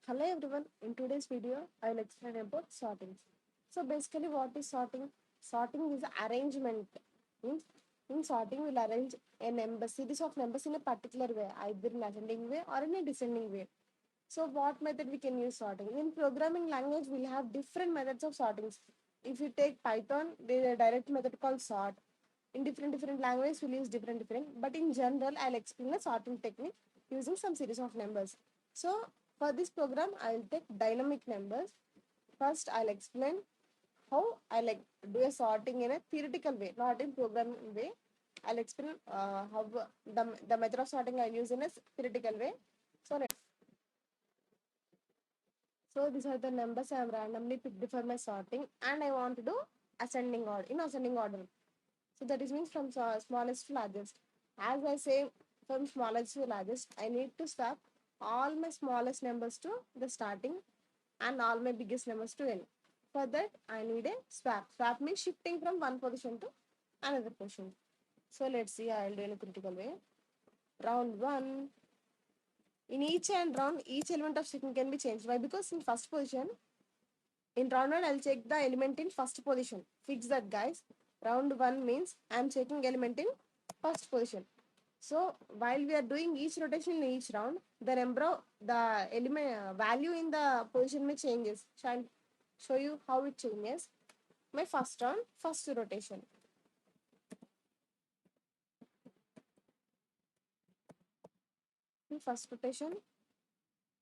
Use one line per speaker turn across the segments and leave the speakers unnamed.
Hello everyone, in today's video I will explain about sorting. So basically what is sorting? Sorting is arrangement. Means in sorting we'll arrange a number series of numbers in a particular way, either in ascending way or in a descending way. So what method we can use sorting? In programming language we'll have different methods of sortings. If you take Python, there is a direct method called sort. In different languages we'll use different, but in general I'll explain a sorting technique using some series of numbers. So for this program I'll take dynamic numbers. First I'll explain how I like do a sorting in a theoretical way, not in programming way. I'll explain how the method of sorting I'll use in a theoretical way. So these are the numbers I have randomly picked for my sorting, and I want to do ascending order in ascending order. So that is means from smallest to largest. As I say, from smallest to largest, I need to swap all my smallest numbers to the starting and all my biggest numbers to end. For that, I need a swap. Swap means shifting from one position to another position. So let's see, I will do in a critical way. Round 1. In each and round, each element of string can be changed. Why? Because in first position, in round 1, I'll check the element in first position. Fix that, guys. Round 1 means I'm checking element in first position. So while we are doing each rotation in each round, the number of the element value in the position may changes. Shall show you how it changes. My first round, first rotation. In first rotation,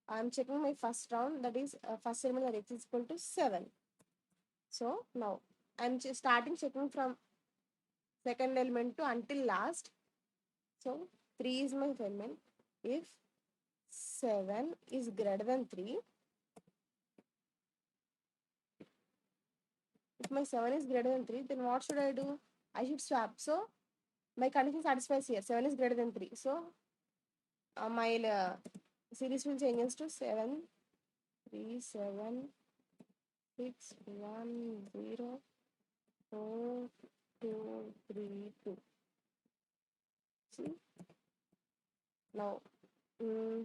I'm checking my first round. That is first element that is equal to 7. So now I'm starting checking from second element to until last. So 3 is my element. If 7 is greater than 3, if my 7 is greater than 3, then what should I do? I should swap. So my condition satisfies here. 7 is greater than 3. So my series will changes to 7, 3, 7, 6, 1, 0, 4, 2, 3, 2. See? Now, mm,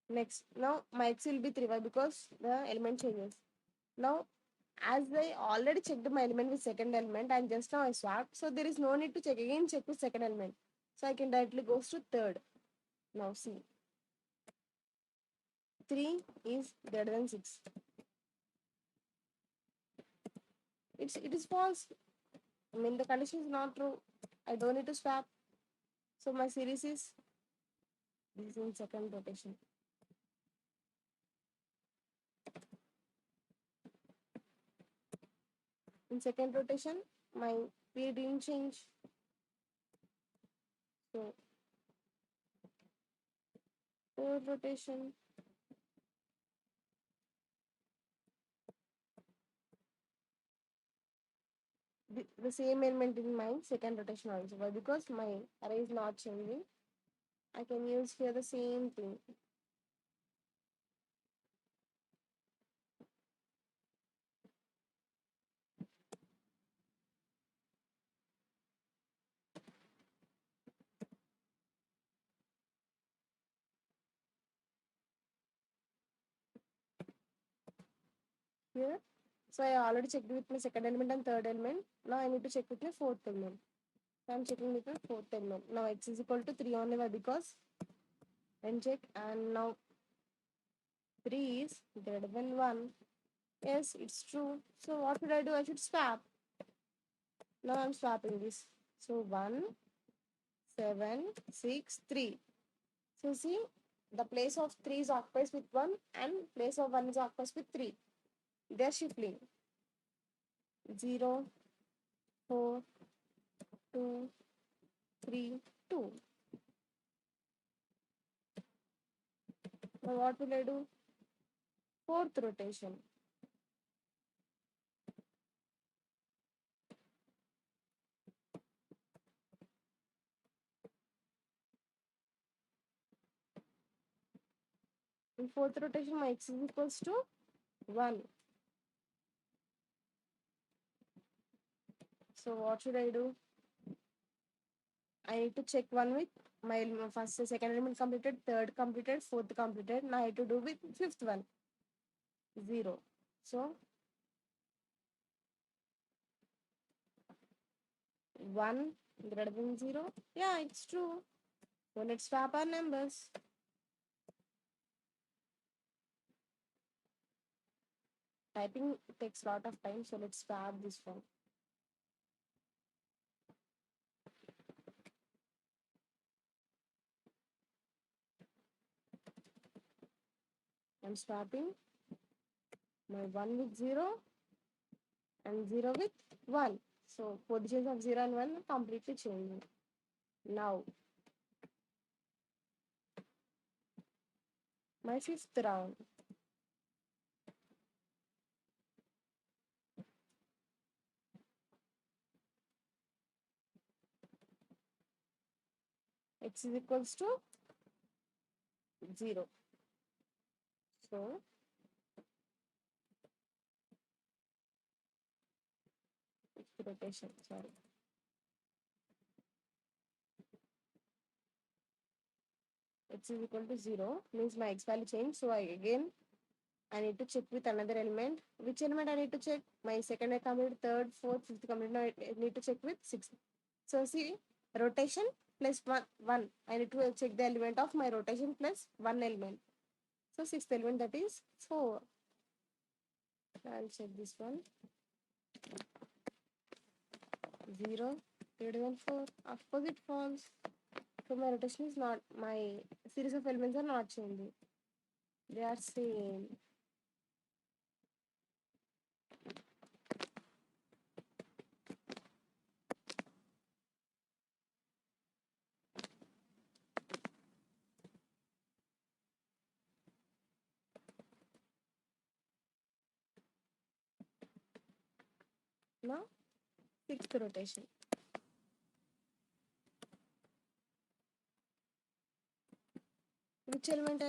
next. Now my x will be 3. Why? Because the element changes. Now, as I already checked my element with second element and just now I swapped, so there is no need to check with second element. So I can directly goes to third. Now see, 3 is greater than 6. It is false. I mean the condition is not true. I don't need to swap. So my series is this is in second rotation. In second rotation, my period didn't change. So third rotation, the same element in my second rotation also. Why? Because my array is not changing. I can use here the same thing. Here. So I already checked with my second element and third element. Now I need to check with my fourth element. So I'm checking with my fourth element. Now x is equal to 3 only. Why? Because then check, and now 3 is greater than 1. Yes, it's true. So what should I do? I should swap. Now I'm swapping this. So 1, 7, 6, 3. So see, the place of 3 is occupied with 1 and place of 1 is occupied with 3. They're shifting. 0, 4, 2, 3, 2. Now what will I do? Fourth rotation. In fourth rotation, my x is equals to 1. So what should I do? I need to check 1 with My first, second element completed, third completed, fourth completed. Now I have to do with fifth one, 0. So 1 greater than 0. Yeah, it's true. So let's swap our numbers. Typing takes a lot of time, so let's swap this one. I'm swapping my 1 with 0 and 0 with 1. So positions of 0 and 1 are completely changing. Now, my fifth round. X is equals to 0. So, fifth rotation, sorry. X is equal to 0 means my X value changed. So, I need to check with another element. Which element I need to check? My second I complete, third, fourth, fifth complete. Now I need to check with sixth. So see, rotation plus one. I need to check the element of my rotation plus one element. So sixth element, that is 4. I'll check this one. 0 greater than 4. Of course it falls. So my rotation is not, my series of elements are not changing. They are same. Now sixth rotation. Which element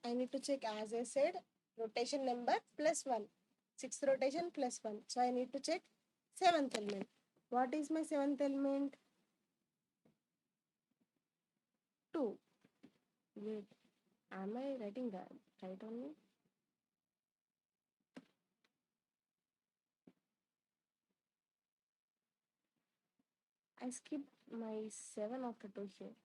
I need to check? As I said, rotation number plus 1. Sixth rotation plus 1. So I need to check seventh element. What is my seventh element? 2. Wait, am I writing that right only? I skipped my 7 after 2 here.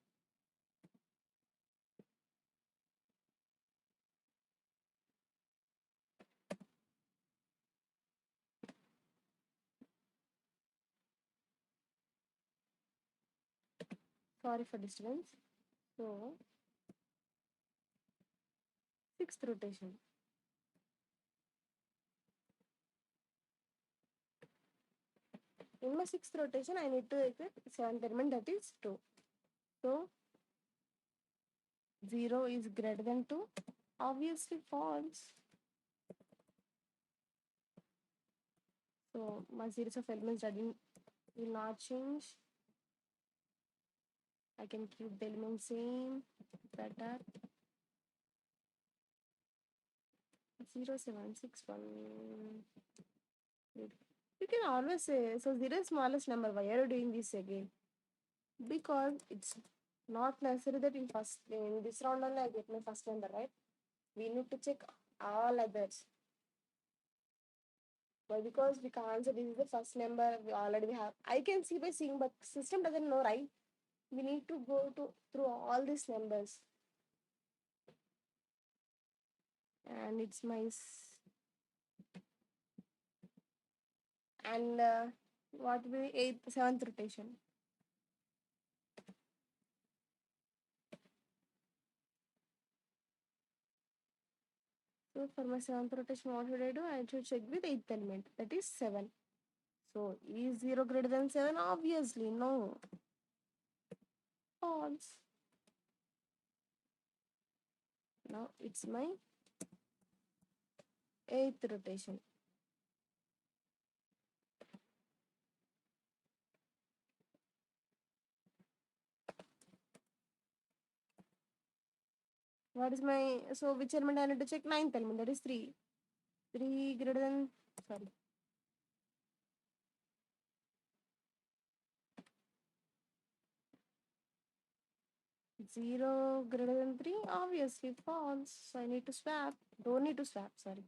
Sorry for disturbance. So, sixth rotation. In my sixth rotation, I need to exit seventh element, that is 2. So, 0 is greater than 2. Obviously false. So, my series of elements will not change. I can keep the element same. Better. 0761. You can always say, so 0 is smallest number. Why are you doing this again? Because it's not necessary that in this round only I get my first number, right? We need to check all others. Why? Because we can't say this is the first number we have. I can see by seeing, but system doesn't know, right? We need to go through all these numbers. And it's my and what will be eighth, seventh rotation? So for my seventh rotation, what should I do? I should check with eighth element, that is 7. So is 0 greater than 7? Obviously, no. False. Now it's my eighth rotation. What is my, so which element I need to check? Ninth element, that is 3. 3 greater than, sorry. 0 greater than 3, obviously false. So I need to swap. Don't need to swap, sorry.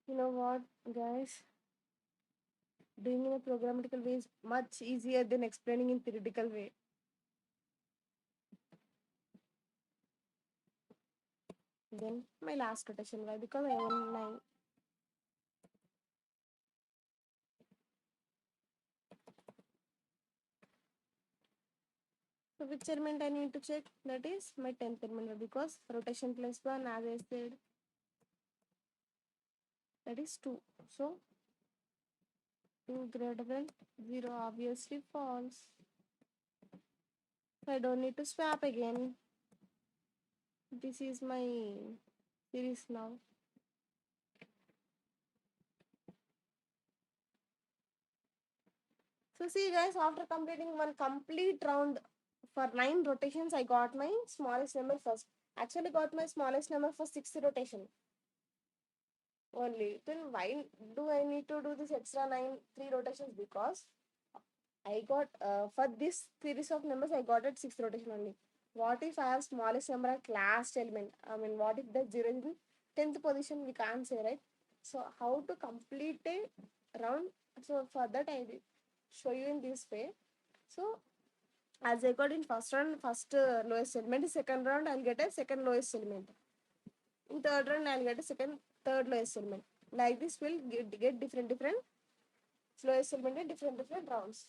You know what, guys? Doing in a programmatical way is much easier than explaining in theoretical way. Then my last rotation, why? Because I won 9. So which element I need to check? That is my 10th element, because rotation plus 1, as I said, that is 2. So 2 greater than 0, obviously false. So I don't need to swap again. This is my series now. So see guys, after completing one complete round for 9 rotations, I got my smallest number first. Actually got my smallest number for 6th rotation only. Then why do I need to do this extra 3 rotations? Because I got for this series of numbers I got at 6th rotation only. What if I have smallest number at last element? I mean, what if the 0 is in 10th position? We can't say, right? So how to complete a round? So for that I will show you in this way. So as I got in first round, first lowest element, second round I'll get a second lowest element. In third round I'll get a third lowest element. Like this will get different lowest element in different rounds.